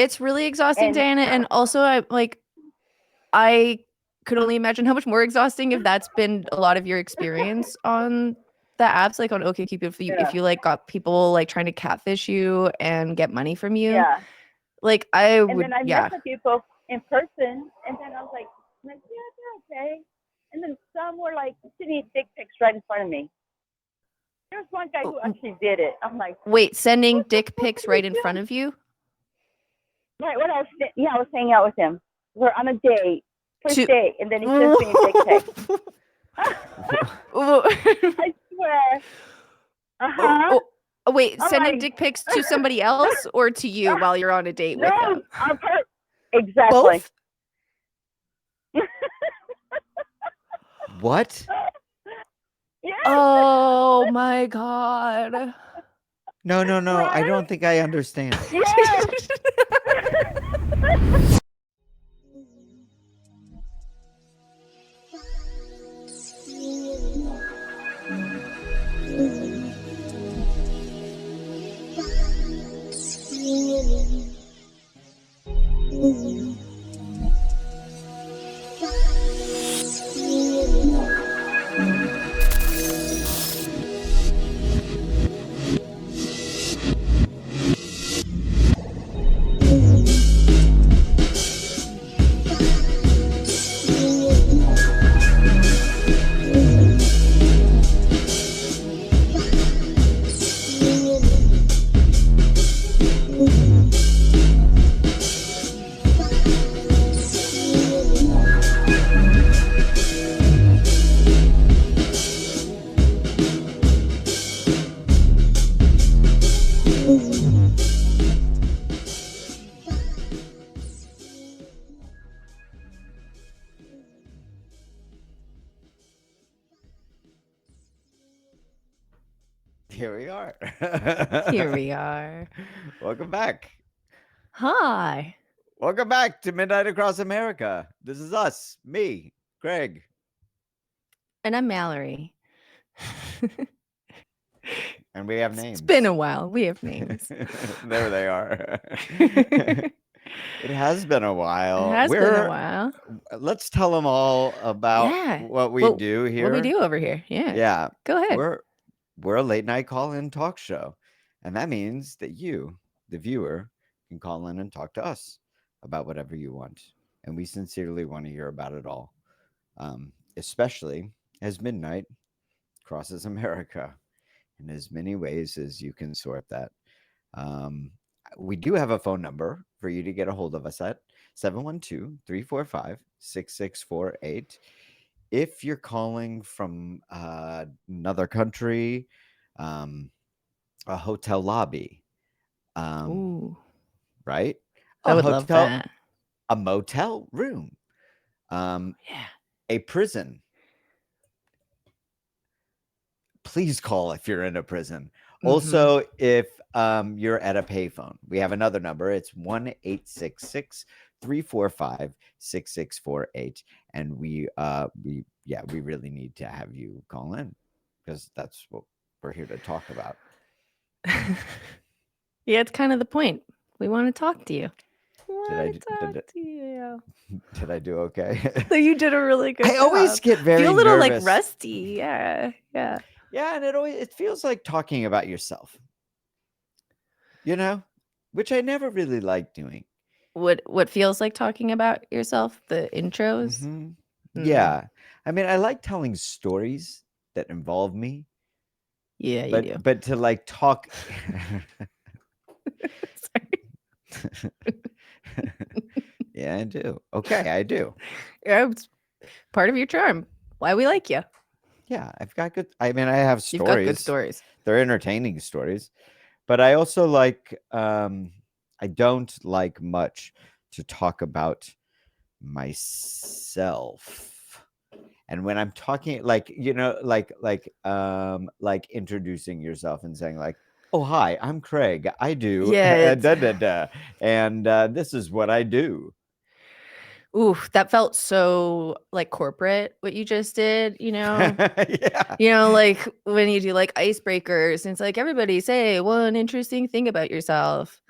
It's really exhausting, And Diana. And also, I could only imagine how much more exhausting if that's been a lot of your experience on the apps, like on OkCupid, if yeah, you like got people like trying to catfish you and get money from you. yeah. Like I And would, then I met yeah. the people in person, and then I was like, yeah, they're okay. And then some were like sending dick pics right in front of me. There's one guy who actually did it. I'm like, Wait, sending what the dick fuck pics are you right in front doing? of you? Right, when I was hanging out with him. We're on a date, first To date, and then he sends me a dick pic. I swear. Uh-huh. Wait, I'm sending like, dick pics to somebody else or to you while you're on a date no, with them? exactly. Both? What? Yes. Oh my God. No. Right? I don't think I understand. Yes. Here we are. Here we are. Welcome back. Hi. Welcome back to Midnight Across America. This is us, me, Greg. And I'm Mallory. And we have names. It's been a while. We have names. There they are. It has been a while. It has been a while. Let's tell them all about what we do here. What we do over here. Yeah. Yeah. Go ahead. We're a late night call-in talk show. And that means that you, the viewer, can call in and talk to us about whatever you want. And we sincerely want to hear about it all. Especially as midnight crosses America in as many ways as you can sort that. We do have a phone number for you to get a hold of us at 712-345-6648. If you're calling from another country, a hotel lobby, Ooh. right? I would love that. A motel room, a prison. Please call if you're in a prison. Mm-hmm. Also, if you're at a payphone, we have another number. It's 1-866-345-6648, and we really need to have you call in because that's what we're here to talk about. Yeah, it's kind of the point. We want to talk to you. Did I do okay? So you did a really good job. I always get very feel a little nervous. like rusty. Yeah. Yeah, and it feels like talking about yourself. You know, which I never really like doing. What feels like talking about yourself? The intros? Mm-hmm. Yeah. I mean, I like telling stories that involve me. Yeah, you do. But to like talk Yeah, I do. Okay, I do. Yeah, it's part of your charm. Why we like you. Yeah, I've got good. I mean, I have stories. You've got good stories. They're entertaining stories, but I also like. I don't like much to talk about myself, and when I'm talking, like introducing yourself and saying like, "Oh, hi, I'm Craig. I do and this is what I do." Ooh, that felt so like corporate what you just did, you know? Yeah. You know, like when you do like icebreakers, and it's like everybody say one interesting thing about yourself.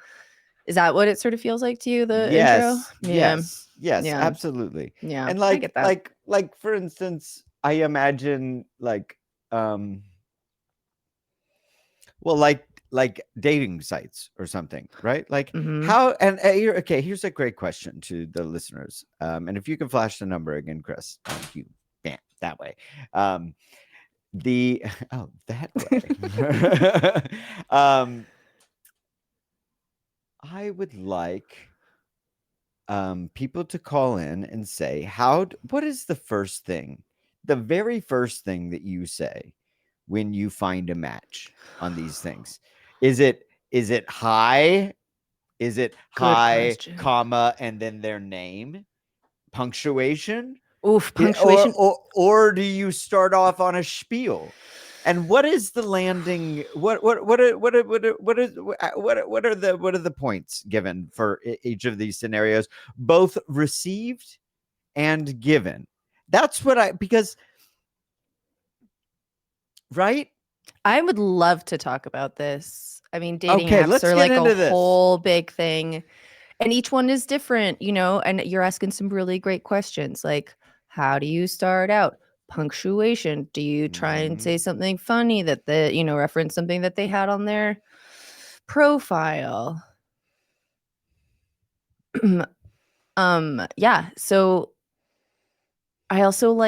Is that what it sort of feels like to you, the intro? Yes, Yeah. yes, Yeah. absolutely. Yeah. And I get that. like for instance, I imagine well, like dating sites or something, right? Like Mhm. how and here's a great question to the listeners. And if you can flash the number again, Chris, thank you. Bam, that way. The that way. I would like people to call in and say what is the very first thing that you say when you find a match on these things? Is it hi? Is it Good hi, question. comma, and then their name? Punctuation? Oof, Yeah, punctuation. or do you start off on a spiel? And what is the landing? What are the points given for each of these scenarios, both received and given? That's what because right? I would love to talk about this. I mean, dating Okay, apps let's are get like a into this. whole big thing, and each one is different, and you're asking some really great questions like, how do you start out? Punctuation. Do you try and say something funny that reference something that they had on their profile? Yeah. So I also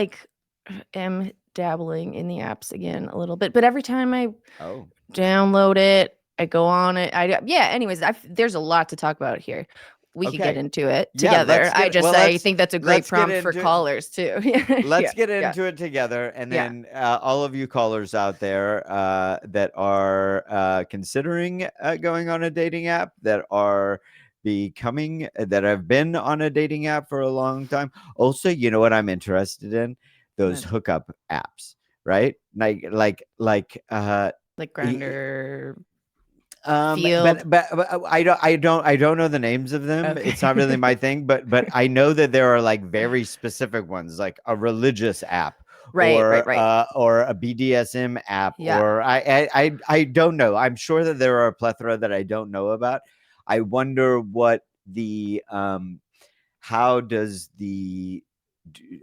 am dabbling in the apps again a little bit, but every time I Oh, download it, I go on it. Anyways, there's a lot to talk about here. We could get okay. into it Yeah, together. I think that's a great let's get prompt for into it. callers too. Let's get Yeah. into it together, and Yeah. then all of you callers out there that are considering going on a dating app, that are that have been on a dating app for a long time. Also, you know what I'm interested in? Those What? hookup apps, right? Like Like Grinder. but, Field. I don't know the names of them. It's not really Okay. my thing, but I know that there are like very specific ones, like a religious app Right. Right. or a BDSM app, Yeah. or I don't know. I'm sure that there are a plethora that I don't know about. I wonder what the how does the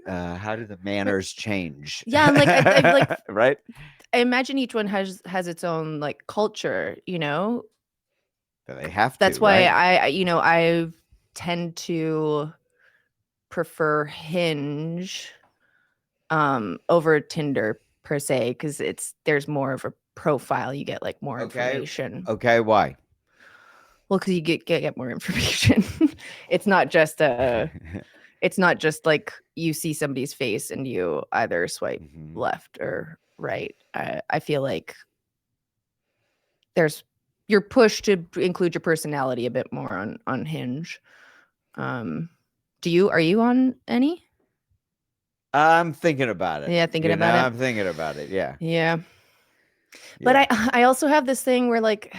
how do the manners change? Yeah, and I Right? I imagine each one has its own like culture, They have to, That's why right? I tend to prefer Hinge over Tinder per se, because there's more of a profile. You get like more Okay. information. Okay, why? Well, because you get more information. It's not just like you see somebody's face and you either swipe Mhm. left or right. I feel like you're pushed to include your personality a bit more on Hinge. Are you on any? I'm thinking about it. Yeah, thinking about it. I'm thinking about it. Yeah. Yeah. But Yeah. I also have this thing where like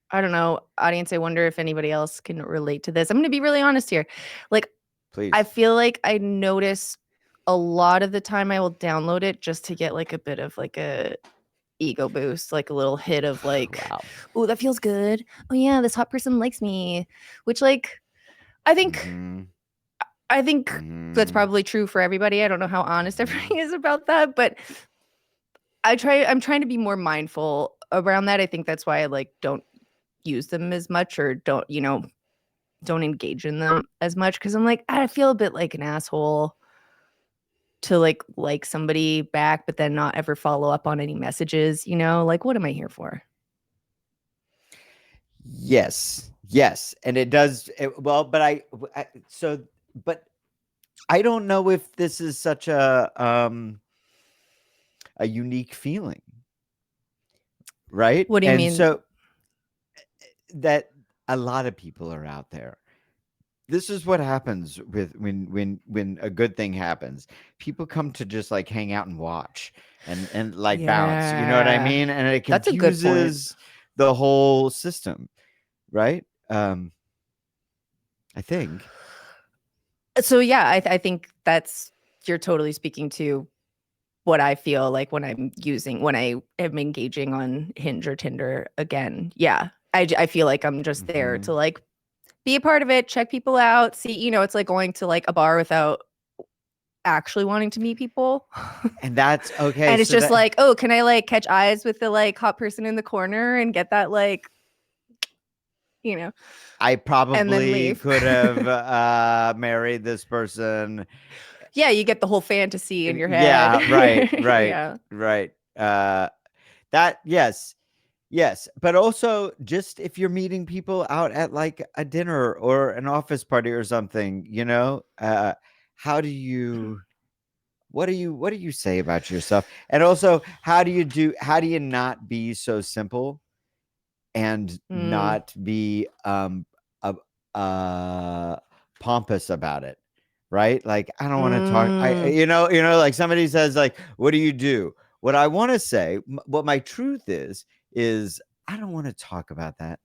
I don't know, audience, I wonder if anybody else can relate to this. I'm going to be really honest here. Like I Please. feel like I notice a lot of the time I will download it just to get like a bit of like a ego boost, like a little hit of like, Wow. oh, that feels good. Oh yeah, this hot person likes me, which like I think Mhm. I think that's Mhm. probably true for everybody. I don't know how honest Mhm. everybody is about that, but I'm trying to be more mindful around that. I think that's why I like don't use them as much, or don't engage in them as much, because I'm like, I feel a bit like an asshole to like somebody back, but then not ever follow up on any messages, like what am I here for? Yes. Yes. And it does well, but but I don't know if this is such a unique feeling, right? What do you And mean? so that a lot of people are out there. This is what happens with when a good thing happens. People come to just like hang out and watch and like bounce. You know what I Yeah, mean? And it that's a good point. confuses the whole system, right? I think. So yeah, I think you're totally speaking to what I feel like when I am engaging on Hinge or Tinder again. Yeah. I feel like I'm just there to like be a part of it, check people out, see, you know, it's like going to like a bar without actually wanting to meet people. And that's okay. And it's so just that, like, oh, can I like catch eyes with the like hot person in the corner and get that like, you know, I and then probably leave. could have married this person. Yeah, you get the whole fantasy in your head. Yeah, right, right, Yeah. right. That yes, but also just if you're meeting people out at like a dinner or an office party or something, you know, how do you what do you say about yourself? And also, how do you not be so simple and not be uh, pompous about it, right? Like, I don't want to talk. Like somebody says, like, what do you do? What I want to say, what my truth is I don't want to talk about that.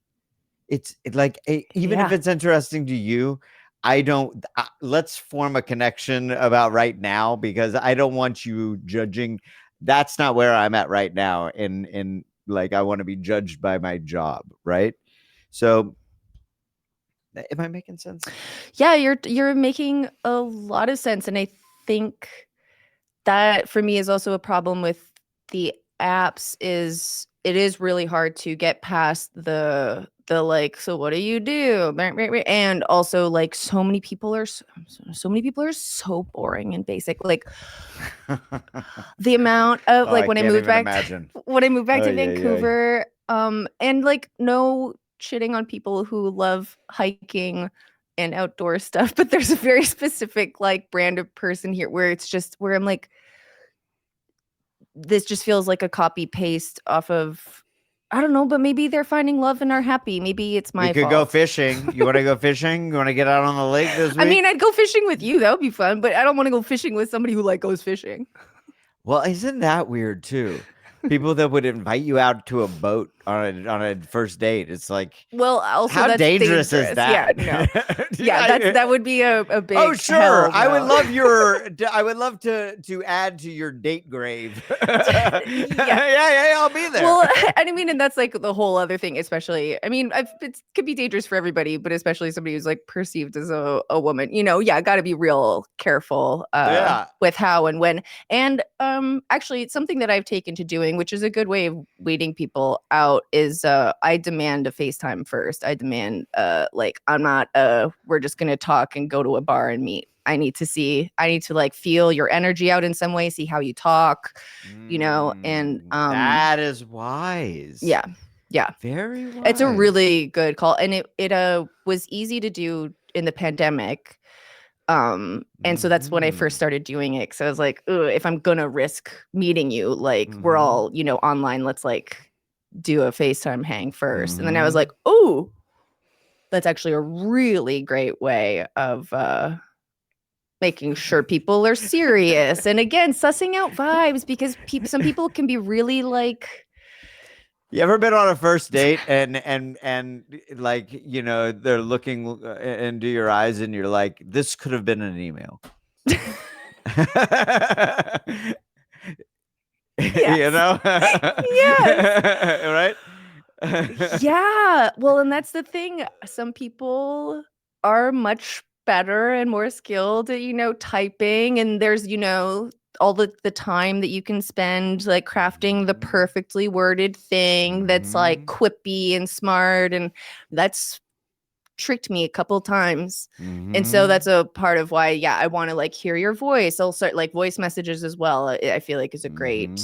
Even if Yeah. it's interesting to you, I don't. Let's form a connection about right now, because I don't want you judging. That's not where I'm at right now. In like, I want to be judged by my job, right? So, am I making sense? Yeah, you're making a lot of sense. And I think that for me is also a problem with the apps is it is really hard to get past the like, so what do you do? And also like so many people are so boring and basic. Like the amount of Oh, like I can't even imagine. when I moved back to Ay, ay, ay. Vancouver, and like no shitting on people who love hiking and outdoor stuff, but there's a very specific like brand of person here where it's just where I'm like, this just feels like a copy paste off of, I don't know, but maybe they're finding love and are happy. Maybe it's We my could fault. go fishing. You want to go fishing? You want to get out on the lake this week? I mean, I'd go fishing with you. That would be fun, but I don't want to go fishing with somebody who like goes fishing. Well, isn't that weird too? People that would invite you out to a boat on a first date. It's like, Well, also how that's dangerous is that? Yeah, no. Yeah, that would be a big Oh, sure. hell I would no. love I would love to add to your date grave. Yeah, I'll be there. Well, and I mean, and that's like the whole other thing, especially, I mean, it could be dangerous for everybody, but especially somebody who's like perceived as a woman, you know, yeah, got to be real careful Yeah. with how and when. And actually, it's something that I've taken to doing, which is a good way of weeding people out, is I demand a FaceTime first. I demand like, I'm not we're just going to talk and go to a bar and meet. I need to like feel your energy out in some way, see how you talk, you know, and that is wise. Yeah. Very wise. It's a really good call. And it was easy to do in the pandemic. And so that's when I first started doing it. So I was like, if I'm gonna risk meeting you, like we're all, you know, online, let's like do a FaceTime hang first. And then I was like, oh, that's actually a really great way of making sure people are serious. And again, sussing out vibes, because some people can be really like. You ever been on a first date and like, you know, they're looking into your eyes and you're like, this could have been an email. You know? Yes. Right? Yeah. Well, and that's the thing. Some people are much better and more skilled at, you know, typing, and there's, you know, all the time that you can spend like crafting the perfectly worded thing that's like quippy and smart, and that's tricked me a couple times. And so that's a part of why, yeah, I want to like hear your voice. I'll start like voice messages as well. I feel like is a great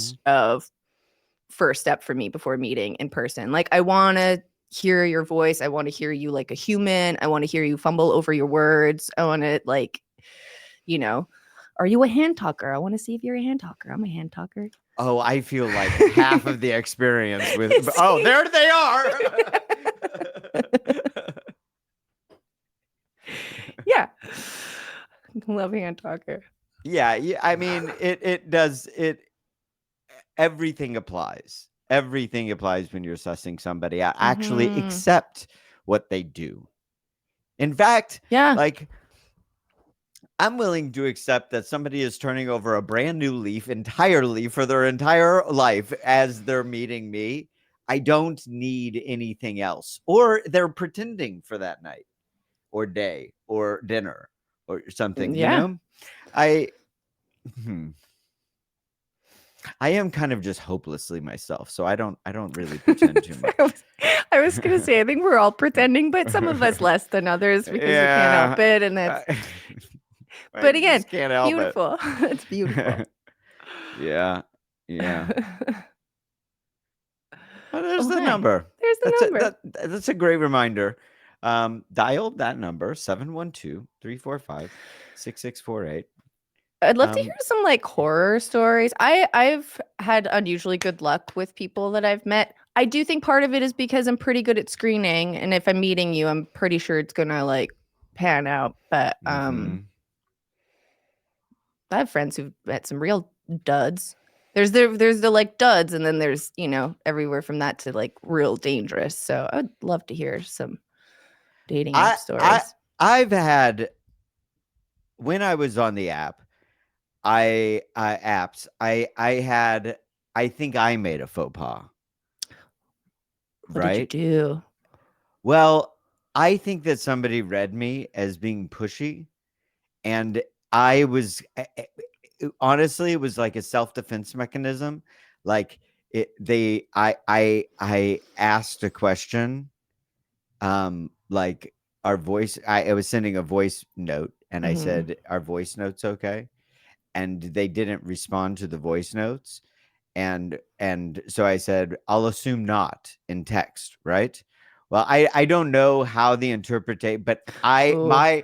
first step for me before meeting in person. Like, I want to hear your voice. I want to hear you like a human. I want to hear you fumble over your words. I want to, like, you know, are you a hand talker? I want to see if you're a hand talker. I'm a hand talker. Oh, I feel like half of the experience with. Oh, there they are. Yeah. Love hand talker. Yeah, I mean, it does it. Everything applies. Everything applies when you're sussing somebody out. Actually, accept what they do. In fact, yeah, like, I'm willing to accept that somebody is turning over a brand new leaf entirely for their entire life as they're meeting me. I don't need anything else. Or they're pretending for that night or day or dinner or something, you Yeah. know? I am kind of just hopelessly myself, so I don't really pretend too much. I was gonna say, I think we're all pretending, but some of us less than others because we can't help it, and that's. I But again, just can't help beautiful. It's beautiful. it. Yeah. Oh, there's the Okay. number. There's the number. That's a great reminder. Dial that number 712-345-6648. I'd love to hear some like horror stories. I've had unusually good luck with people that I've met. I do think part of it is because I'm pretty good at screening, and if I'm meeting you, I'm pretty sure it's gonna like pan out. But I have friends who've met some real duds. There's the like duds, and then there's, you know, everywhere from that to like real dangerous. So I'd love to hear some dating app stories. I've had, when I was on the app, I think I made a faux pas. What did you do? Well, I think that somebody read me as being pushy, and I was honestly, it was like a self-defense mechanism. Like I asked a question, like our voice. I was sending a voice note, and I said, "Our voice note's okay," and they didn't respond to the voice notes. And so I said, I'll assume not in text, right? Well, I don't know how the interpretate, but my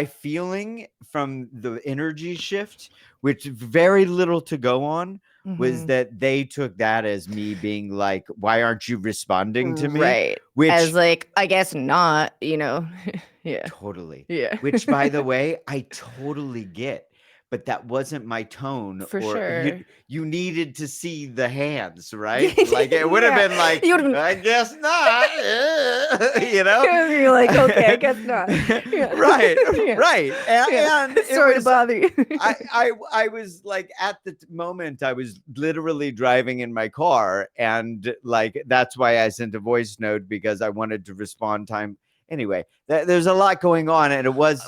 feeling from the energy shift, which very little to go on, was that they took that as me being like, why aren't you responding to me? Right. Which, as like, I guess not, you know. Yeah. Totally. Yeah. Which, by the way, I totally get. But that wasn't my tone. For sure. You needed to see the hands, right? Like it would have been like, I guess not. You know? You're like, okay, I guess not. Yeah. Right. Yeah. Right. And sorry to bother you. I was like, at the moment, I was literally driving in my car, and like that's why I sent a voice note, because I wanted to respond time. Anyway, there's a lot going on, and it was.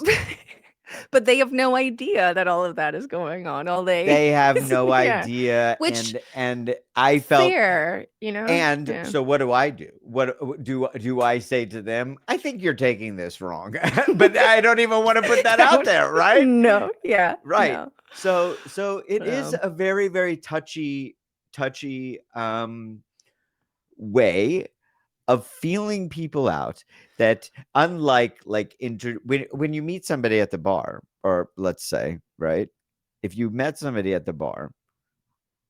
But they have no idea that all of that is going on. They have no idea. Which, and I felt fair, you know. And so what do I do? What do I say to them? I think you're taking this wrong. But I don't even want to put that out there, right? No. Yeah. Right. No. So it is a very, very touchy way of feeling people out, that unlike like when you meet somebody at the bar, or let's say, right, if you met somebody at the bar,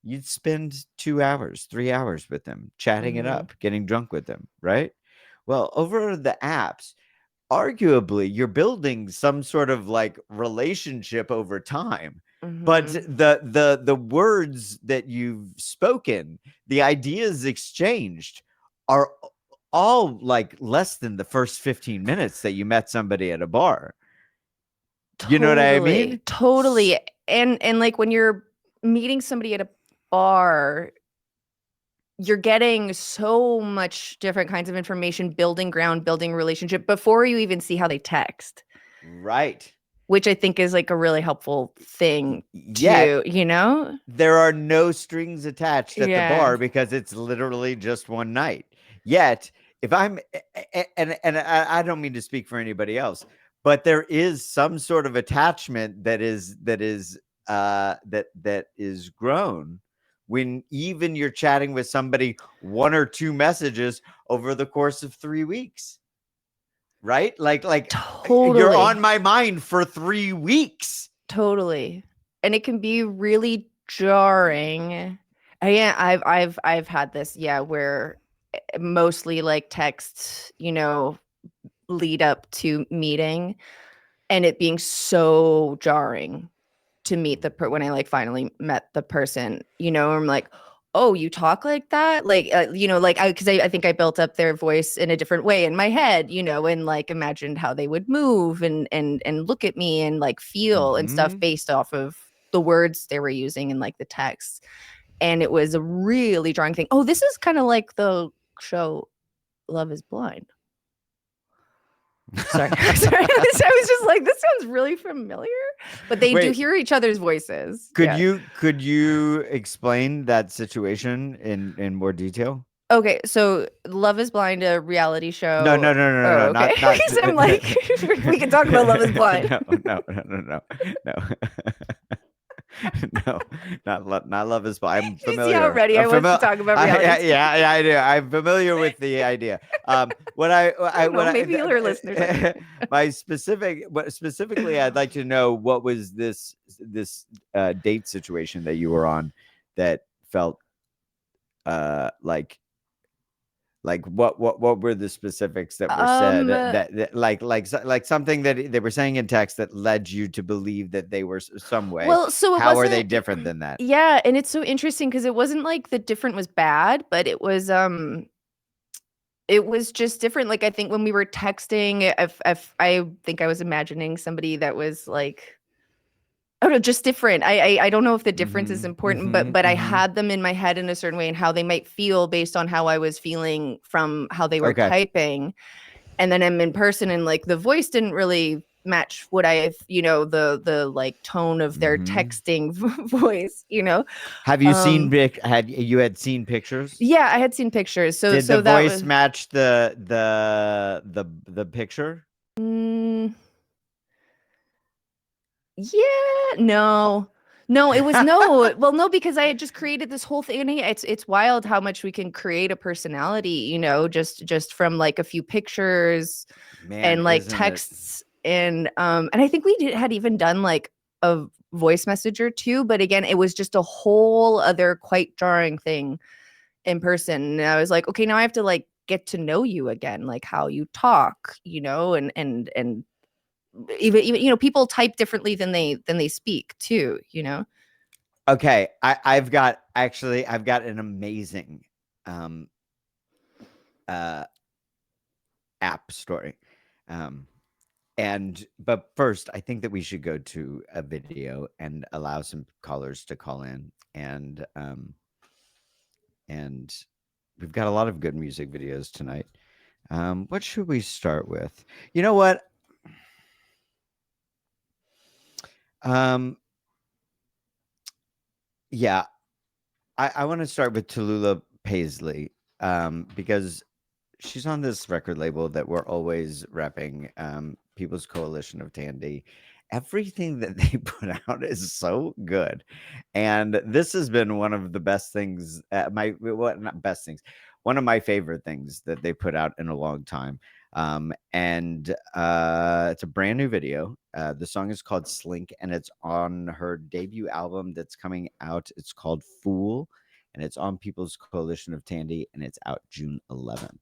you'd spend 2 hours, 3 hours with them, chatting it up, getting drunk with them, right? Well, over the apps, arguably you're building some sort of like relationship over time. But the words that you've spoken, the ideas exchanged, are all like less than the first 15 minutes that you met somebody at a bar. You know what I mean? Totally. And like when you're meeting somebody at a bar, you're getting so much different kinds of information, building ground, building relationship before you even see how they text. Right. Which I think is like a really helpful thing too, you know? There are no strings attached at the bar, because it's literally just one night. Yet, if I'm, and I don't mean to speak for anybody else, but there is some sort of attachment that is grown when even you're chatting with somebody 1 or 2 messages over the course of 3 weeks. Right? Like totally. You're on my mind for 3 weeks. Totally. And it can be really jarring. Yeah, I've had this, where mostly like texts, you know, lead up to meeting, and it being so jarring to meet when I like finally met the person, you know, I'm like, oh, you talk like that? Like, you know, like, because I think I built up their voice in a different way in my head, you know, and like imagined how they would move and look at me and like feel and stuff based off of the words they were using and like the text. And it was a really jarring thing. Oh, this is kind of like the show Love is Blind. Sorry. I was just like, this sounds really familiar. But they do hear each other's voices. Could you explain that situation in more detail? Okay, so Love is Blind, a reality show. No, okay. not I'm like, we can talk about Love is Blind. No. No, not Love is Blind. I'm familiar. You see how ready I was to talk about reality. Yeah, I do. I'm familiar with the idea. Maybe your listeners. Specifically, I'd like to know what was this date situation that you were on that felt like what were the specifics that were said that like something that they were saying in text that led you to believe that they were some way. Well, so how are they different than that? Yeah, and it's so interesting because it wasn't like the different was bad, but it was just different. Like I think when we were texting, if I think I was imagining somebody that was like, I don't know, just different. I don't know if the difference is important, but I had them in my head in a certain way and how they might feel based on how I was feeling from how they were typing. And then I'm in person and like the voice didn't really match what the like tone of their texting voice, Have you seen had seen pictures? Yeah, I had seen pictures. So did the that voice match the picture? Yeah, no, it was no, because I had just created this whole thing. It's wild how much we can create a personality, just from like a few pictures and like texts. And I think we had even done like a voice message or two, but again, it was just a whole other quite jarring thing in person. And I was like, okay, now I have to like get to know you again, like how you talk, and even people type differently than they speak too, Okay, I've got an amazing app story. But first I think that we should go to a video and allow some callers to call in, and we've got a lot of good music videos tonight. What should we start with? You know what? Yeah, I want to start with Talulah Paisley, because she's on this record label that we're always repping, People's Coalition of Tandy. Everything that they put out is so good, and this has been one of the best things. Not best things, one of my favorite things that they put out in a long time. And it's a brand new video. The song is called Slink, and it's on her debut album that's coming out. It's called Fool, and it's on People's Coalition of Tandy, and it's out June 11th.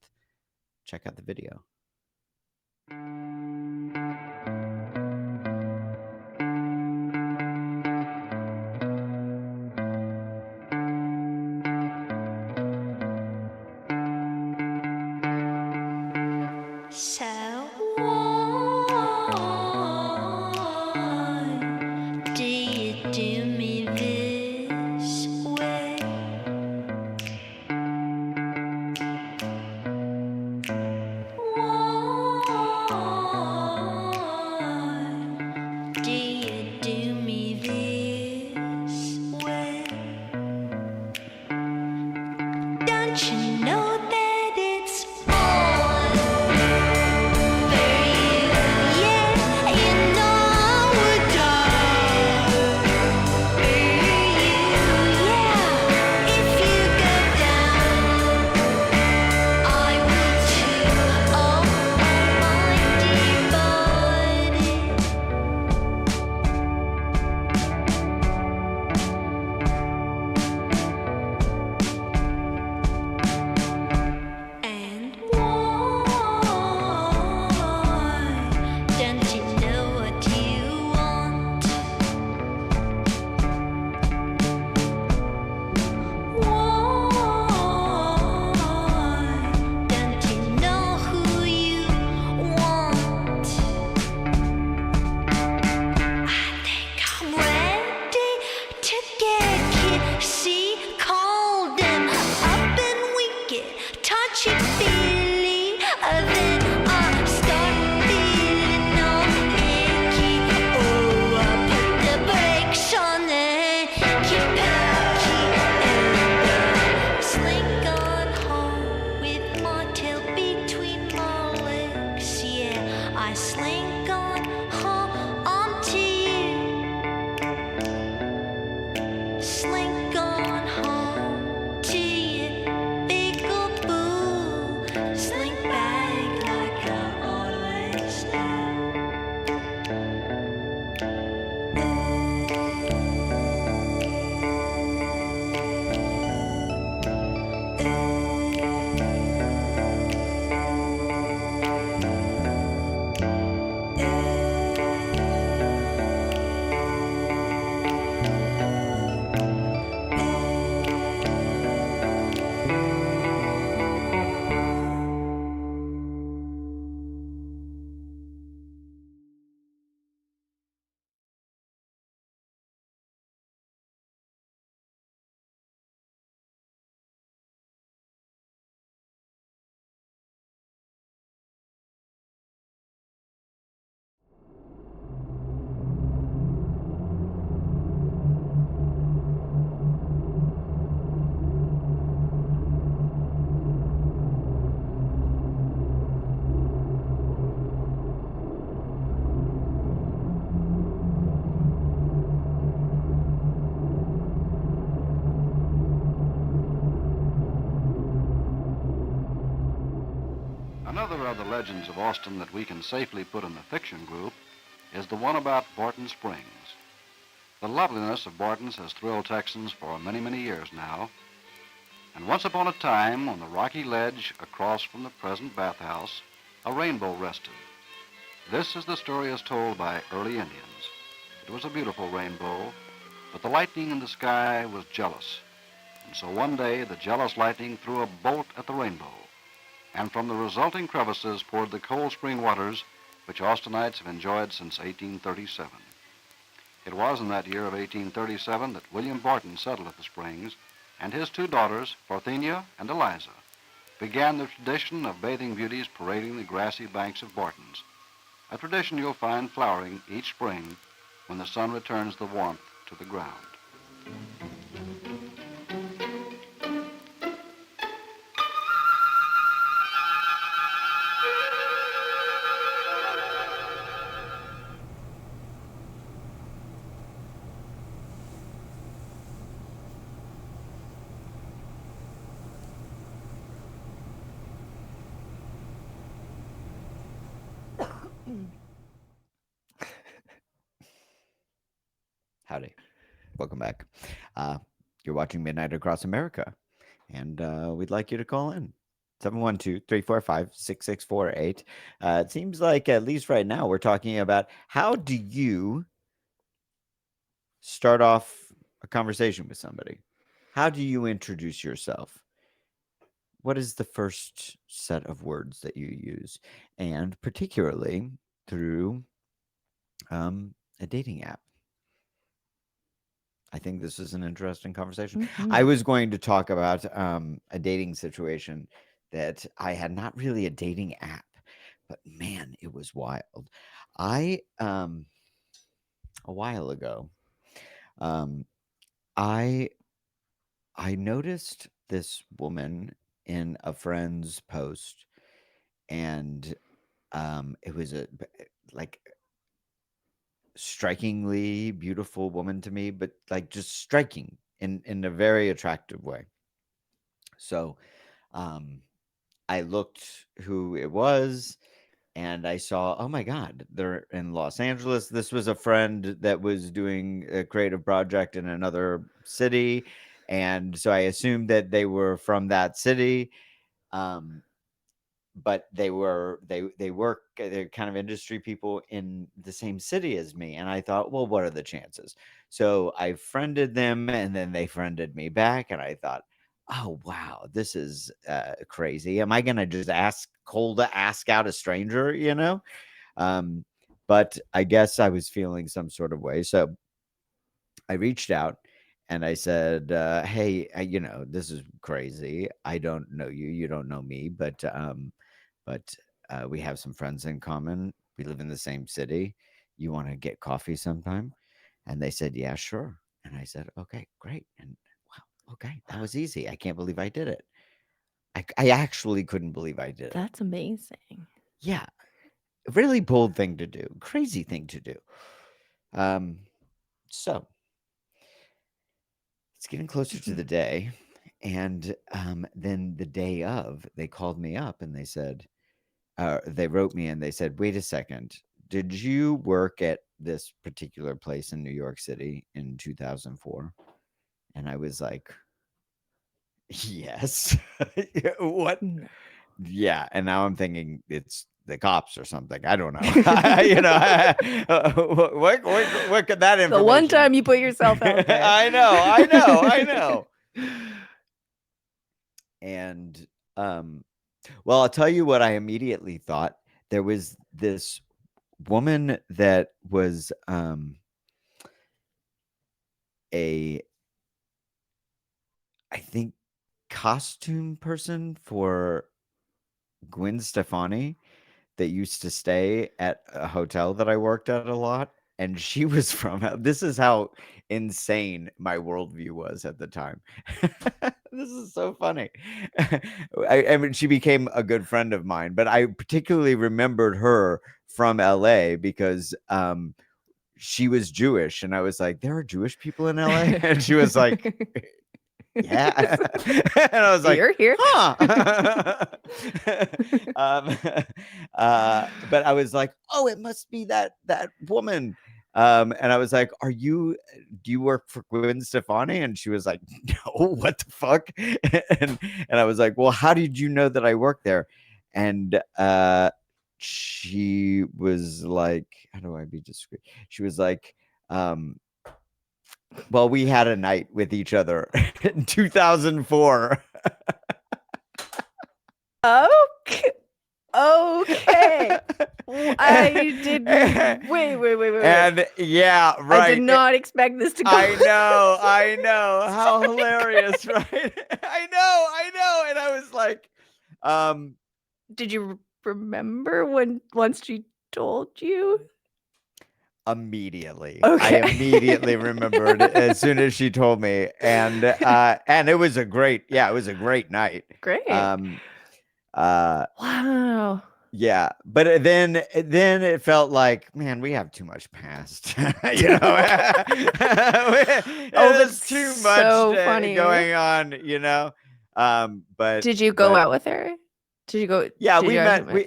Check out the video. So why do you do me this way? Why I slink on home to you. Slink on home to you, big old boo. Slink back like I always do. Another of the legends of Austin that we can safely put in the fiction group is the one about Barton Springs. The loveliness of Barton's has thrilled Texans for many, many years now. And once upon a time, on the rocky ledge across from the present bathhouse, a rainbow rested. This is the story as told by early Indians. It was a beautiful rainbow, but the lightning in the sky was jealous. And so one day, the jealous lightning threw a bolt at the rainbow, and from the resulting crevices poured the cold spring waters which Austinites have enjoyed since 1837. It was in that year of 1837 that William Barton settled at the Springs, and his two daughters, Parthenia and Eliza, began the tradition of bathing beauties parading the grassy banks of Barton's, a tradition you'll find flowering each spring when the sun returns the warmth to the ground. Howdy. Welcome back. You're watching Midnight Across America, and we'd like you to call in. 712-345-6648. It seems like, at least right now, we're talking about how do you start off a conversation with somebody? How do you introduce yourself? What is the first set of words that you use? And particularly through a dating app. I think this is an interesting conversation. I Mhm. was going to talk about a dating situation that I had not really a dating app, but man, it was wild. I a while ago, um, I noticed this woman in a friend's post, and it was like strikingly beautiful woman to me, but like just striking in a very attractive way. So um I looked who it was, and I saw, oh my God, they're in Los Angeles. This was a friend that was doing a creative project in another city. And so I assumed that they were from that city. Um, but they work, they're kind of industry people in the same city as me, and I thought, well, what are the chances? So I friended them, and then they friended me back, and I thought, oh wow, this is crazy. Am I gonna just ask out a stranger, um but I guess I was feeling some sort of way, so I reached out and I said, hey, this is crazy. I don't know you, you don't know me, but we have some friends in common. We live in the same city. You want to get coffee sometime? And they said, yeah, sure. And I said, okay, great. And wow, okay, that was easy. I can't believe I did it. I actually couldn't believe I did it. That's amazing. Yeah. a really bold thing to do, crazy thing to do. So it's getting closer to the day, and then the day of, they called me up and they said, they wrote me and they said, "Wait a second, did you work at this particular place in New York City in 2004?" And I was like, "Yes." What? No. Yeah, and now I'm thinking it's the cops or something. I don't know. You know, what could that information? The one time you put yourself out there. I know. And well, I'll tell you what I immediately thought. There was this woman that was I think, costume person for Gwen Stefani that used to stay at a hotel that I worked at a lot. And she was from, this is how insane my worldview was at the time. This is so funny. I mean, she became a good friend of mine, but I particularly remembered her from LA because she was Jewish. And I was like, there are Jewish people in LA? And she was like, yeah. And I was like, You're here. huh. But I was like, oh, it must be that woman. And I was like, do you work for Gwen Stefani? And she was like, no, what the fuck? And I was like, well, how did you know that I worked there? And she was like, how do I be discreet? She was like, well, we had a night with each other in 2004. Okay. I didn't. Wait. And yeah, right. I did not expect this to go. I know. How hilarious, right? I know. And I was like, Did you remember once she told you? Immediately. Okay. I immediately remembered as soon as she told me. And it was a great night. Great. Wow. Yeah, but then it felt like, man, we have too much past. You know, there's too much so funny. going on. You know, but did you go out with her? Did you go? Yeah, did we you met. actually-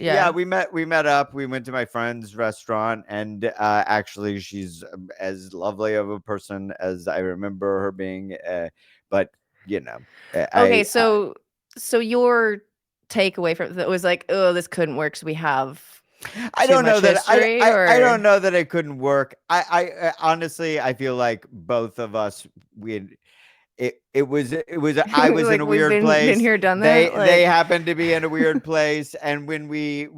We met up. We went to my friend's restaurant, and actually, she's as lovely of a person as I remember her being. But you know, okay, so your takeaway from that was like, oh, this couldn't work. So we have. I don't know that. I don't or- know that it couldn't work. I honestly, I feel like both of us, it was I was like in a weird place. Been here, done that. They happened to be in a weird place, and when we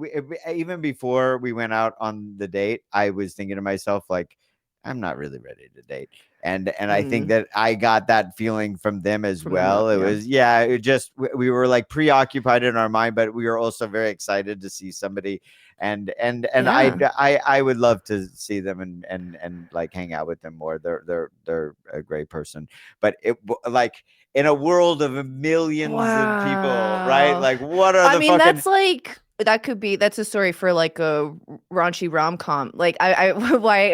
even before we went out on the date, I was thinking to myself like, I'm not really ready to date. And I think that I got that feeling from them as well. It was it just we were like preoccupied in our mind, but we were also very excited to see somebody. And I would love to see them and like hang out with them more. They're a great person. But it like in a world of millions of people, right? Like what are the fucking... that's like that's a story for like a raunchy rom-com. Like I why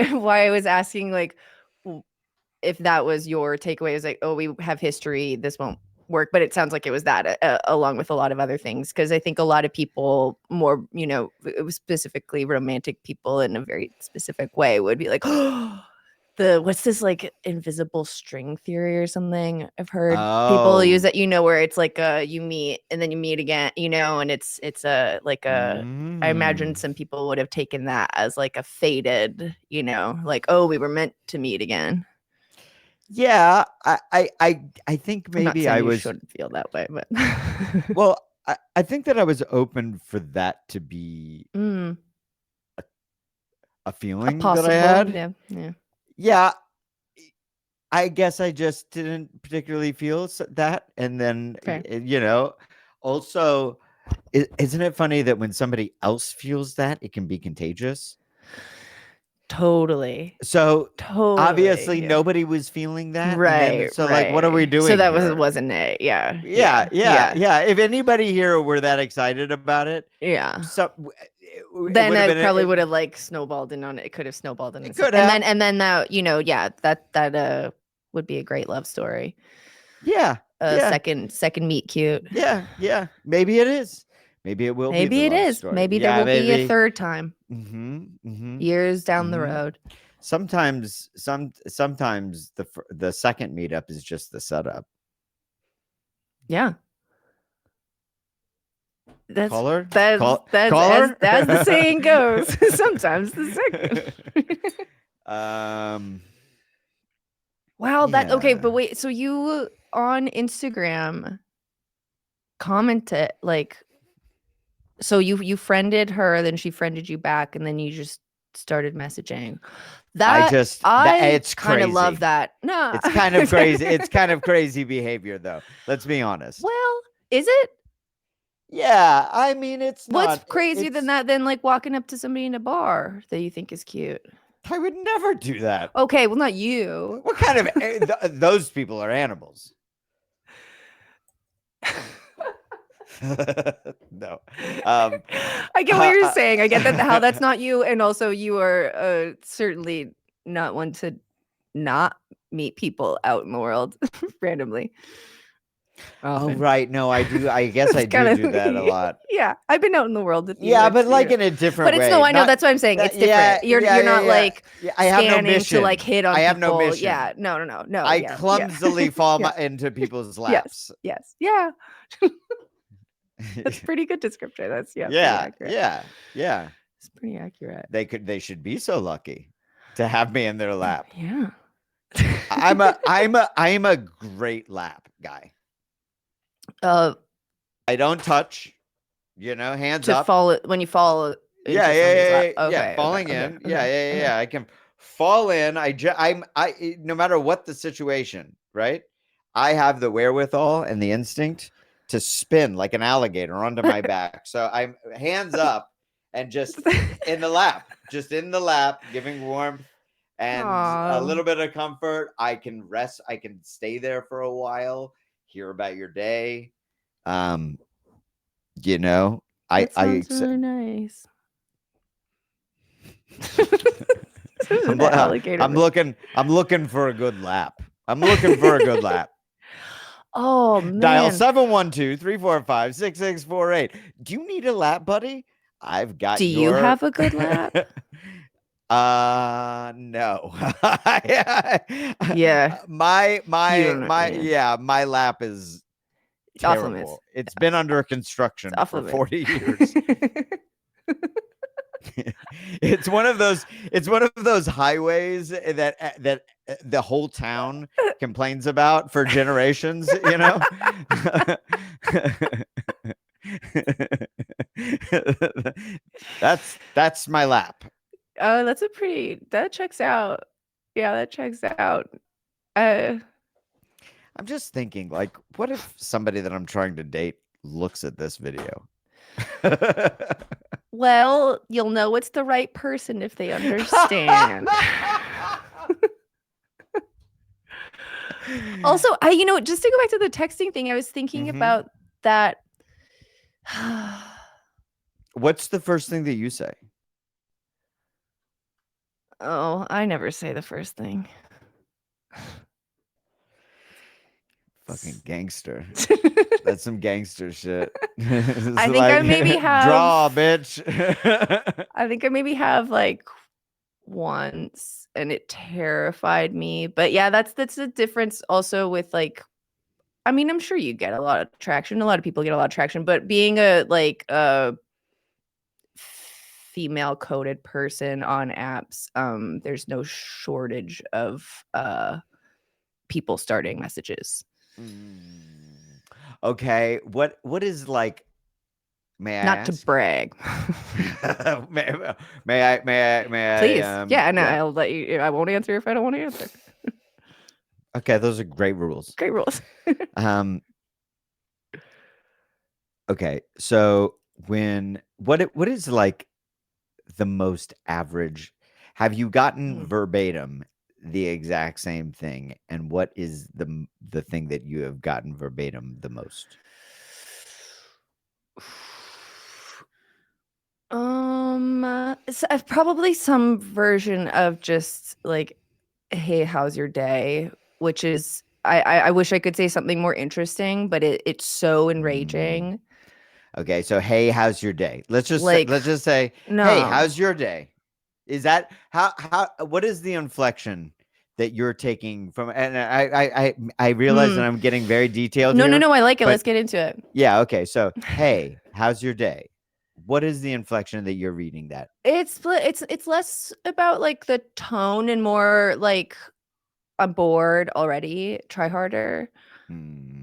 I was asking like if that was your takeaway, is like, oh, we have history, this won't work. But it sounds like it was that along with a lot of other things, because I think a lot of people, more, you know, specifically romantic people in a very specific way, would be like, oh, what's this like invisible string theory or something? I've heard people use that, you know, where it's like you meet and then you meet again, you know, and it's a like a I imagine some people would have taken that as like a fated, you know, like, oh, we were meant to meet again. Yeah, I think maybe I was... shouldn't feel that way, but well, I think that I was open for that to be a feeling that I had. Yeah, I guess I just didn't particularly feel that. And then, you know, also, isn't it funny that when somebody else feels that, it can be contagious? Totally. So obviously nobody was feeling that. Right. So like, what are we doing? So that here? wasn't it. Yeah. If anybody here were that excited about it. Yeah. So then would've it been probably would have like snowballed in on it. It could have snowballed in. It this- could and have. then that, that would be a great love story. Yeah. Yeah. Second meet cute. Yeah. Maybe it is. Maybe it will be. Maybe the it love is. story. Maybe Yeah, there will be a maybe. third time. Mm-hmm. Years down the Mhm. road. Sometimes the second meetup is just the setup. Yeah. That's Caller? that's Caller? as the saying goes. Sometimes the second. Wow, that okay, Yeah. but wait, so you on Instagram commented like, so you friended her, then she friended you back, and then you just started messaging. It's kind of love crazy. that. No, It's kind of crazy. It's kind of crazy behavior, though. Let's be honest. Well, is it? Yeah, I mean, it's What's not. crazier than that? Than like walking up to somebody in a bar that you think is cute. I would never do that. Okay, well, not you. What kind of those people are animals? No. I get what you're saying. I get that how that's not you, and also you are certainly not one to not meet people out in the world randomly. Oh Often. right, no, I do. I guess I It's kinda- do that a lot. Yeah, I've been out in the world with you. Yeah, it's, but you like know. in a different But way. it's no, I know Not- that's what I'm saying. It's different. yeah, You're yeah, not yeah. like Yeah, I have no scanning mission. to like hit on I have people. no mission. Yeah, no. I yeah, clumsily fall Yeah. into people's laps. Yes. Yeah. That's pretty good description. That's pretty accurate. Yeah. It's pretty accurate. They should be so lucky to have me in their lap. Yeah. I'm a great lap guy. I don't touch, hands to up. fall when you fall into Yeah, somebody's lap. Okay, falling okay, in. okay, Yeah. okay. I can fall in. No matter what the situation, right? I have the wherewithal and the instinct to spin like an alligator onto my back. So I'm hands up and just in the lap, giving warmth and a Aw. little bit of comfort. I can rest. I can stay there for a while, hear about your day. That sounds really nice. I'm looking for a good lap. Oh man. Dial 712-345-6648. Do you need a lap, buddy? I've got Do you have a good lap? No. Yeah. My You don't know, yeah. my lap is Off limits. terrible. It's been under construction It's off for limits. 40 years. It's one of those highways that the whole town complains about for generations, That's my lap. Oh, that checks out. Yeah, that checks out. I'm just thinking, like, what if somebody that I'm trying to date looks at this video? Well, you'll know it's the right person if they understand. Also, just to go back to the texting thing, I was thinking about that. What's the first thing that you say? Oh, I never say the first thing. Fucking gangster. That's some gangster shit. I think I maybe have draw, bitch. I think I maybe have like once, and it terrified me. But yeah, that's the difference also with like, I mean, I'm sure you get a lot of traction. A lot of people get a lot of traction, but being a female coded person on apps, there's no shortage of people starting messages. Okay, what is like? May I Not ask? to brag. may I? Please. Yeah, I'll let you. I won't answer if I don't want to answer. Okay, those are great rules. Great rules. Okay, so what is like the most average? Have you gotten verbatim the exact same thing, and what is the thing that you have gotten verbatim the most? Probably some version of just like, hey, how's your day? Which is, I wish I could say something more interesting, but it's so enraging. Okay, so hey, how's your day? Let's just Like, say, hey, no. how's your day? Is that how what is the inflection that you're taking from? And I realize that I'm getting very detailed No, here. I like it. but- Let's get into it. Yeah, okay. So, hey, how's your day? What is the inflection that you're reading that? It's less about like the tone and more like, I'm bored already. Try harder. Hmm.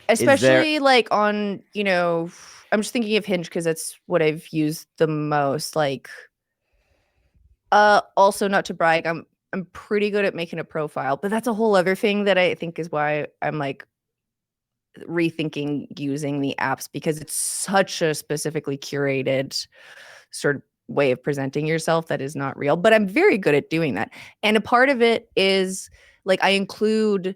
Especially like on, I'm just thinking of Hinge because that's what I've used the most. Like, also not to brag, I'm pretty good at making a profile, but that's a whole other thing that I think is why I'm like rethinking using the apps, because it's such a specifically curated sort of way of presenting yourself that is not real. But I'm very good at doing that. And a part of it is like I include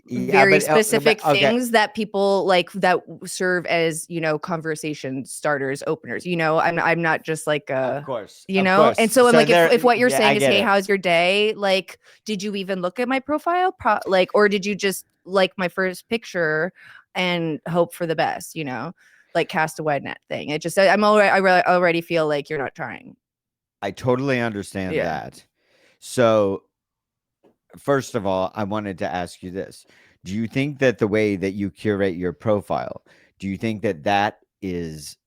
very specific things that people like that serve as, conversation starters, openers. I'm not just like Of course. And so I'm like, if what you're saying is, hey, it. how's your day? Like, did you even look at my profile? Or did you just like my first picture and hope for the best? Like cast a wide net thing. It just, I already feel like you're not trying. I totally understand that. So, first of all, I wanted to ask you this. Do you think that the way that you curate your profile, do you think that that is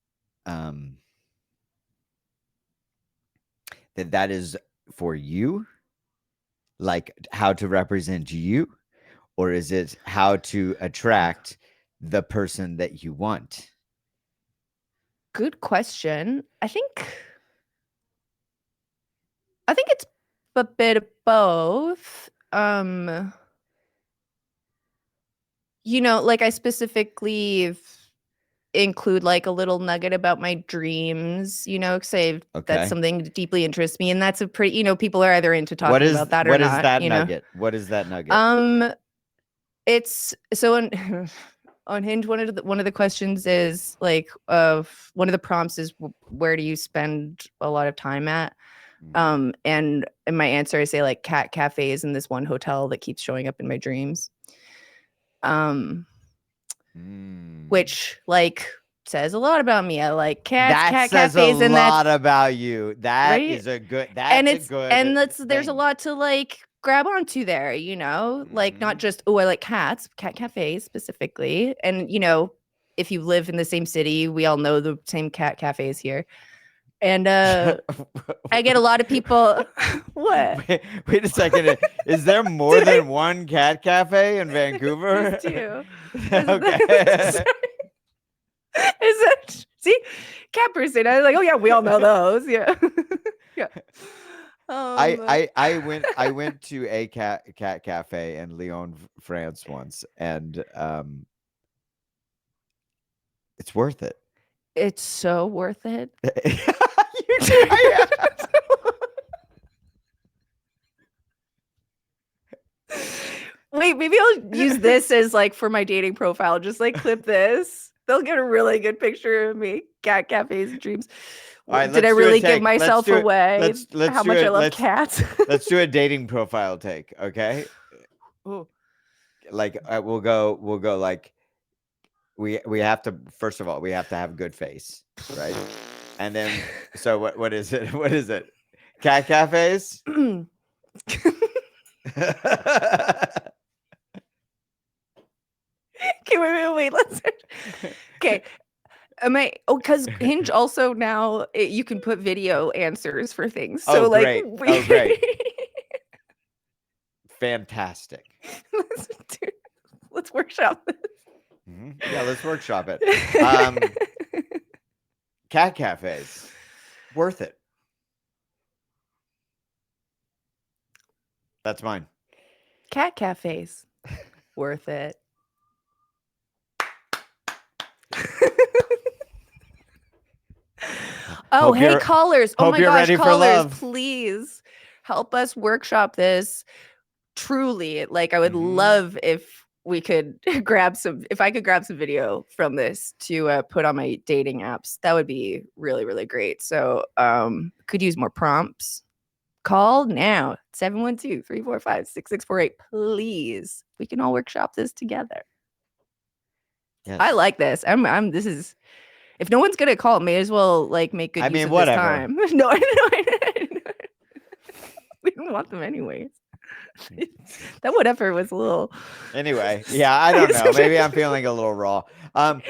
that is for you? Like how to represent you? Or is it how to attract the person that you want? Good question. I think it's a bit of both. Like I specifically include like a little nugget about my dreams, because that's something that deeply interests me, and that's a pretty, people are either into talking about that or not. What is that nugget? What is that nugget? It's so on Hinge, one of the questions is like, one of the prompts is, where do you spend a lot of time at? And in my answer I say like cat cafes in this one hotel that keeps showing up in my dreams. Which like says a lot about me. I like cat cafes, and that's a lot about you. That right? Is a good. That's there's a lot to like grab onto there. Like not just I like cat cafes specifically, and if you live in the same city, we all know the same cat cafes here. And I get a lot of people. What? Wait a second. Is there more than one cat cafe in Vancouver? There's two. Okay. Is it? See, cat person. I was like, oh yeah, we all know those. Yeah. Yeah. I went to a cat cafe in Lyon, France once, and it's worth it. It's so worth it. Wait, maybe I'll use this as like for my dating profile. Just like clip this. They'll get a really good picture of me. Cat cafes, dreams. Right, did I really give myself away? Let's how much I love cats. Let's do a dating profile take, okay? Ooh. Like we'll go like we have to, first of all, we have to have a good face, right? And then so what is it? What is it? Cat cafes? Okay, wait. Let's. Okay. Because Hinge also now you can put video answers for things. So great. Great. Fantastic. Let's workshop this. Yeah, let's workshop it. Cat cafes, worth it. That's mine. Cat cafes, worth it. Oh, hey, callers. Oh my gosh, callers, please help us workshop this. Truly, like I would love if we could grab some, if I could grab some video from this to put on my dating apps, that would be really, really great. So could use more prompts. Call now, 712-345-6648. Please. We can all workshop this together. Yes. I like this. This is, if no one's gonna call, may as well like make good use of whatever. this time. No, we don't want them anyways. That whatever was a little. Anyway, yeah, I don't know. Maybe I'm feeling a little raw. No,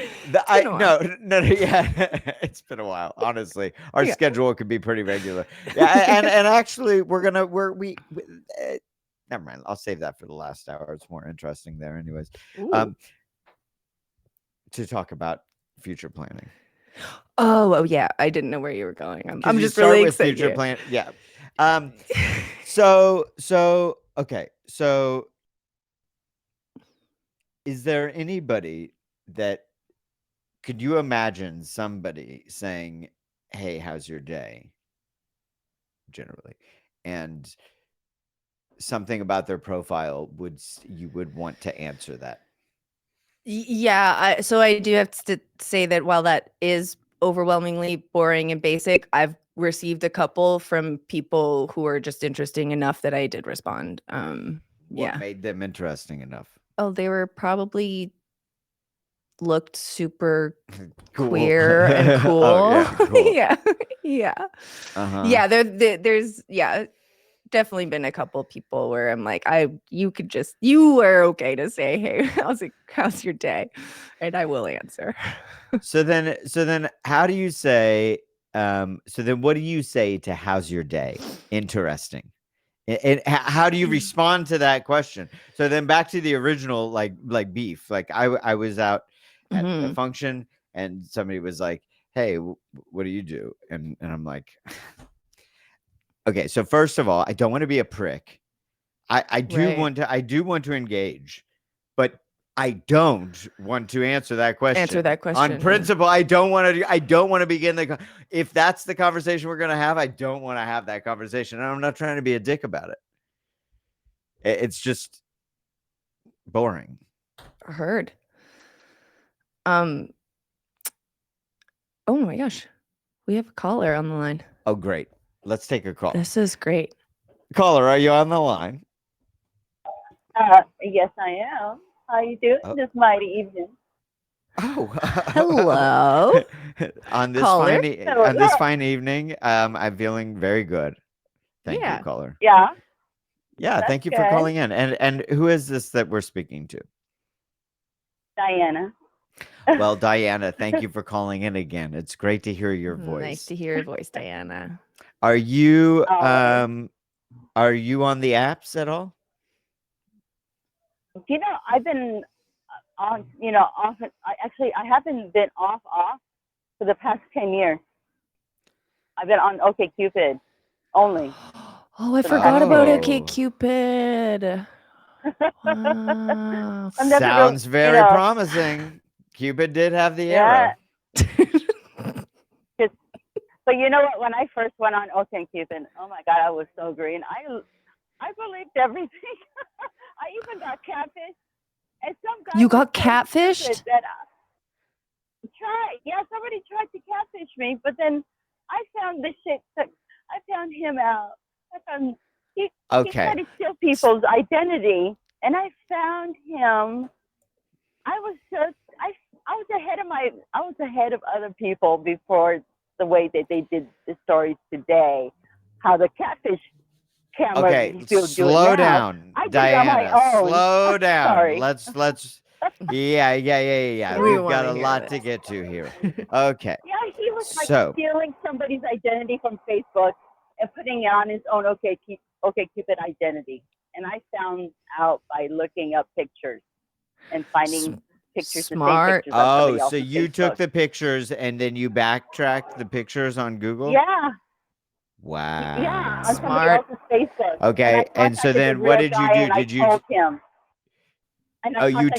yeah, it's been a while. Honestly, our schedule could be pretty regular. Yeah, and actually, never mind. I'll save that for the last hour. It's more interesting there, anyways. To talk about future planning. Oh yeah, I didn't know where you were going. I'm just start really with excited. future plan. Yeah. So okay. So is there anybody that could you imagine somebody saying, "Hey, how's your day?" generally, and something about their profile you would want to answer that? Yeah, so I do have to say that while that is overwhelmingly boring and basic, I've received a couple from people who are just interesting enough that I did respond. What made them interesting enough? Oh, they were probably looked super Cool. queer and cool. Oh, yeah, cool. Yeah. Uh-huh. Yeah, there's definitely been a couple people where I'm like, you are okay to say, hey, how's your day? And I will answer. So then how do you say, so then what do you say to how's your day? Interesting. And how do you respond to that question? So then back to the original, like beef, like I was out at a function and somebody was like, hey, what do you do? And I'm like, okay, so first of all, I don't want to be a prick. I do want to engage, but I don't want to answer that question. On principle, I don't want to begin if that's the conversation we're going to have, I don't want to have that conversation. And I'm not trying to be a dick about it. It's just boring. Heard. Oh my gosh. We have a caller on the line. Oh, great. Let's take a call. This is great. Caller, are you on the line? Yes, I am. How you doing this mighty evening? Oh, hello. on this fine evening, I'm feeling very good. Thank you, caller. Yeah. Yeah, thank you for calling in. And who is this that we're speaking to? Diana. Well, Diana, thank you for calling in again. It's great to hear your voice. Nice to hear your voice, Diana. Are you on the apps at all? I've been on, off. I haven't been off for the past 10 years. I've been on OkCupid only. Oh, I forgot about OkCupid. Wow. Sounds very promising. Cupid did have the arrow. But you know what? When I first went on OkCupid, oh my God, I was so green. I believed everything. I even got catfished. And some guy you got catfished? Somebody tried to catfish me, but then I found this shit. I found him out. He tried to steal people's identity, and I found him. I was ahead of other people before the way that they did the stories today. How the catfish camera. Okay, slow down, Diana. Slow down. Sorry. Let's. Yeah. We've got a lot to get to here. Okay. Yeah, he was stealing somebody's identity from Facebook and putting it on his own OkCupid identity. And I found out by looking up pictures and finding pictures. Smart. So you took the pictures and then you backtracked the pictures on Google? Yeah. Wow. Yeah, on somebody Smart. else's Facebook. Okay, and so then what did you do? Did you told him? you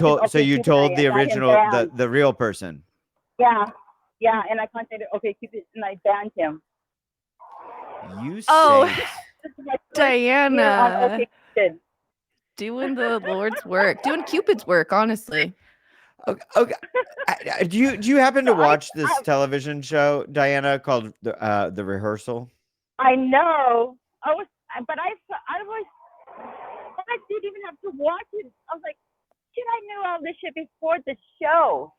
told the original the real person? Yeah, and I contacted OkCupid and I banned him. You Diana. doing the Lord's work, doing Cupid's work, honestly. Okay. Do you happen to So watch this television show, Diana, called The Rehearsal? I know. But I didn't even have to watch it. I was like, shit, I knew all this shit before the show.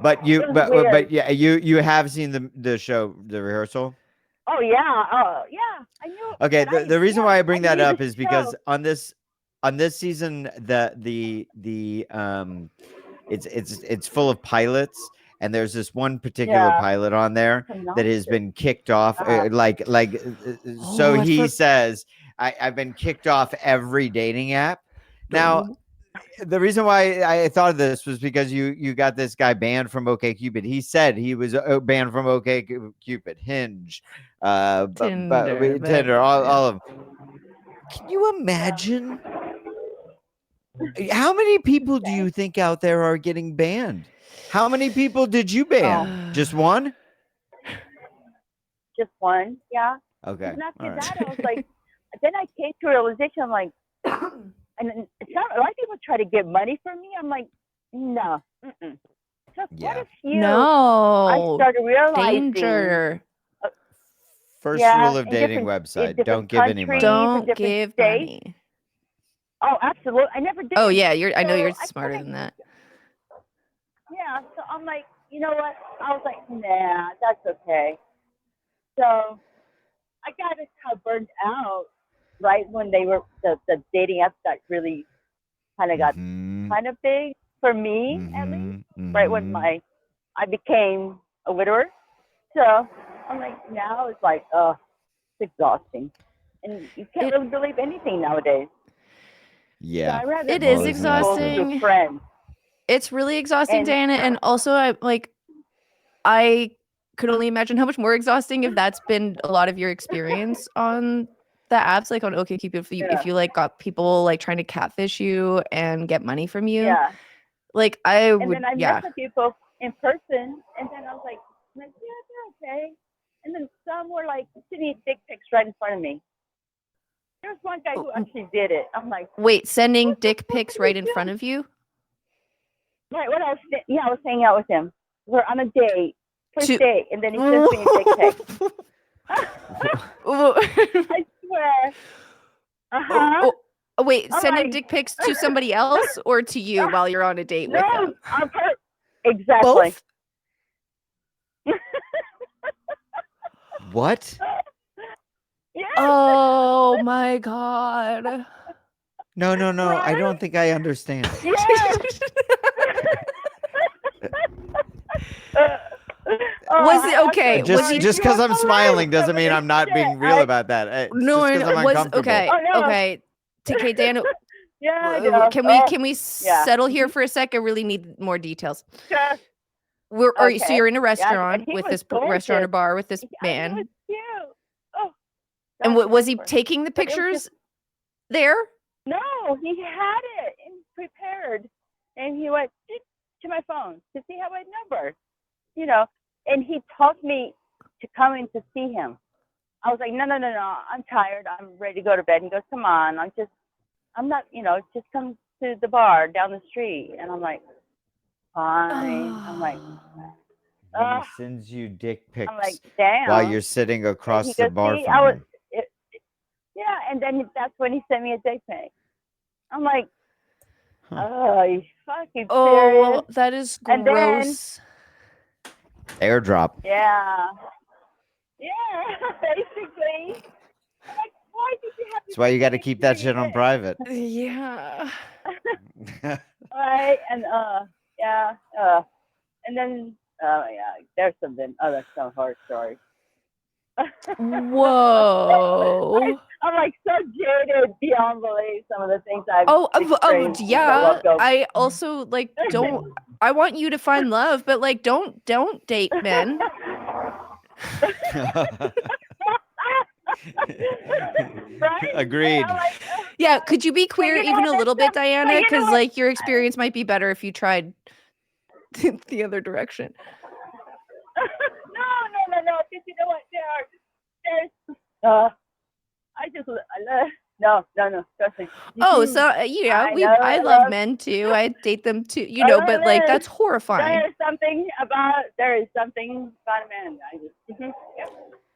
But It was weird. yeah, you have seen the show, The Rehearsal? Oh yeah. Oh yeah. I knew. Okay, but the reason why I bring that knew up the is because show. on this season it's full of pilots, and there's this one particular Yeah. pilot on there that has been kicked off. So I he says, I've been kicked off every dating app. Now, the reason why I thought of this was because you got this guy banned from OkCupid. He said he was banned from OkCupid, Hinge, Tinder, all of them. Can you imagine? How many people do you think out there are getting banned? How many people did you ban? Just one? Just one. Yeah. Okay. And after All right. that, I was like, then I came to a realization. I'm like, and then a lot of people try to get money from me. I'm like, no. Mm-mm. What if you? I started realizing. Danger. First rule of dating website: don't give any money. Don't give money. Oh, absolutely. I never did. Oh yeah, I know you're smarter than that. Yeah, so I'm like, you know what? I was like, nah, that's okay. So I got kind of burned out right when they were the dating apps got really kind of got kind of big for me at least. Right when I became a widower. So I'm like, now it's like, it's exhausting, and you can't really believe anything nowadays. Yeah, so it is exhausting. It's really exhausting, Diana, and also I could only imagine how much more exhausting if that's been a lot of your experience on the apps, like on OkCupid. If you like got people like trying to catfish you and get money from you. Yeah. Like and then I met the people in person, and then I was like, yeah, they're okay. And then some were like sending dick pics right in front of me. There was one guy who actually did it. I'm like, wait, sending dick pics right in front of you? Right. I was hanging out with him. We're on a date, first date, and then he sends me a dick pic. I swear. Wait, sending dick pics to somebody else or to you while you're on a date with them? Exactly. Both? What? Yes. Oh my god. No. Right? I don't think I understand. Yes. Was it okay? Just because I'm smiling doesn't mean I'm not being real about that. No, I'm uncomfortable. Okay. Okay. Okay, Dan. Yeah. Can we settle here for a sec? I really need more details. Sure. So you're in a restaurant with this restaurant or bar with this man. He was cute. Oh. And was he taking the pictures there? No, he had it prepared, and he went to my phone to see how I number, and he told me to come in to see him. I was like, no, I'm tired. I'm ready to go to bed. He goes, come on. I'm not, just come to the bar down the street. And I'm like, fine. I'm like, he sends you dick pics like, damn. while you're sitting across the bar from him. Yeah, and then that's when he sent me a dick pic. I'm like, oh, you fucking serious? That is gross. Airdrop. Yeah, basically. I'm like, why did you have to? That's why you got to keep that shit on private. Yeah. Right, and and then there's some horror stories. Whoa. I'm like so jaded beyond belief. Some of the things I've experienced. Yeah. I also I want you to find love, but like don't date men. Right? Agreed. Yeah, could you be queer even a little bit, Diana? Because like your experience might be better if you tried the other direction. No. Because you know what? No. Trust me. Oh, so yeah, I love men too. I date them too, but like that's horrifying. There is something about a man. I just yeah.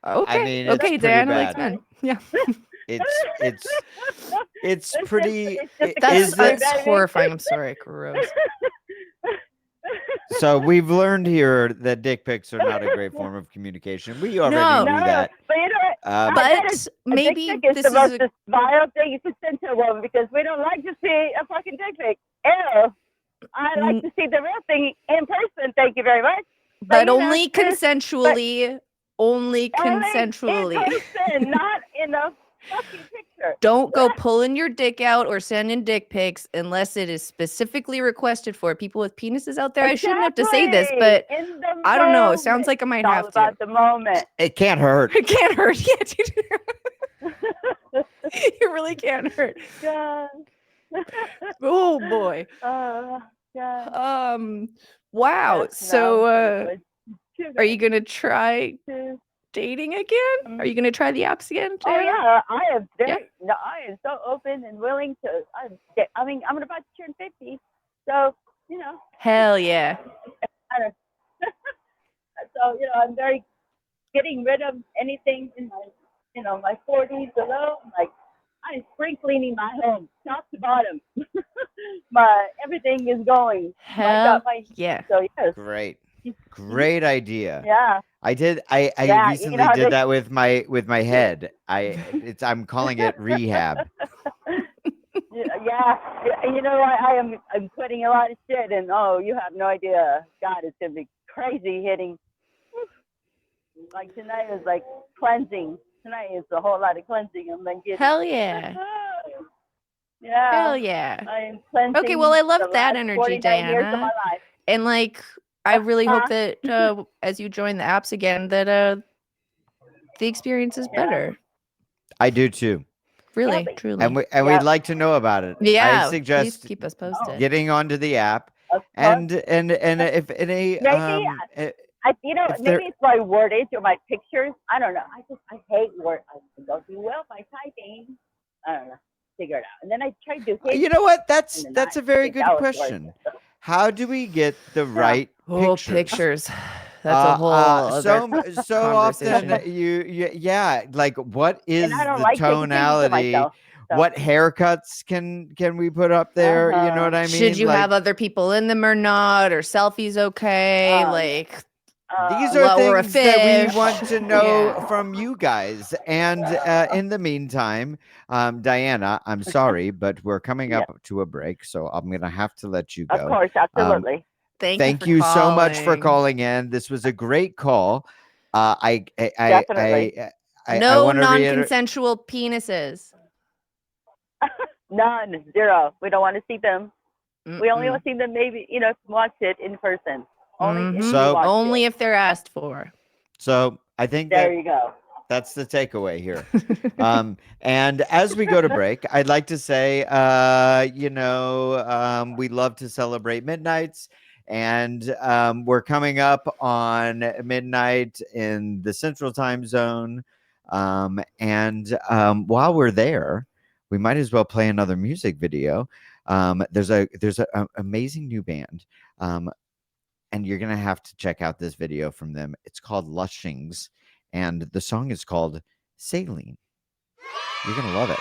Okay. I mean, it's okay, pretty Diana bad. likes men. Yeah. It's pretty. That's horrifying. I'm sorry, gross. So we've learned here that dick pics are not a great form of communication. We already knew that. But you know what? But maybe dick pic is this the is most vile thing you could send to a woman because we don't like to see a fucking dick pic. Ew. I like to see the real thing in person. Thank you very much. But only consensually. Only consensually. In person, not in a fucking picture. Don't go pulling your dick out or sending dick pics unless it is specifically requested for. People with penises out there, I shouldn't have to say this, but I don't know. It sounds like I might have to. It's all about the moment. It can't hurt. It can't hurt. Yeah, it really can't hurt. God. Oh boy. God. Wow. So are you gonna try dating again? Are you gonna try the apps again, Jana? Oh yeah, I am I am so open and willing to. I mean, I'm about to turn 50, so Hell yeah. So I'm very getting rid of anything in my my 40s below. I'm spring cleaning my home, top to bottom. Everything is going. Hell yeah. So yes. Great idea. Yeah. I recently did that with my head. I'm calling it rehab. Yeah. You know what? I'm quitting a lot of shit, and you have no idea. God, it's gonna be crazy hitting. Like tonight is like cleansing. Tonight is a whole lot of cleansing. I'm like getting. Hell yeah. Yeah. Hell yeah. I am cleansing. Okay, well I love that energy, Diana. And I really hope that as you join the apps again, that the experience is better. I do too. Really, truly. And we'd like to know about it. Yeah, I suggest please keep us posted. getting onto the app, and if any maybe it's my wordage or my pictures. I don't know. I hate word. I don't do well by typing. I don't know. Figure it out. And then I try to do. You know what? That's a very good question. How do we get the right pictures? That's a whole other so often like what is the tonality? What haircuts can we put up there? You know what I mean? Should you have other people in them or not? Or selfies okay? These are things that we want to know from you guys. And in the meantime, Diana, I'm sorry, but we're coming up to a break, so I'm going to have to let you go. Of course, absolutely. Thank you so much for calling in. This was a great call. Definitely. No non-consensual penises. None. Zero. We don't want to see them. We only want to see them maybe, watch it in person. Only if they're asked for. So I think there you go. That's the takeaway here. And as we go to break, I'd like to say, we love to celebrate midnights, and we're coming up on midnight in the Central Time Zone. And while we're there, we might as well play another music video. There's an amazing new band. And you're going to have to check out this video from them. It's called Lushings, and the song is called Saline. You're going to love it.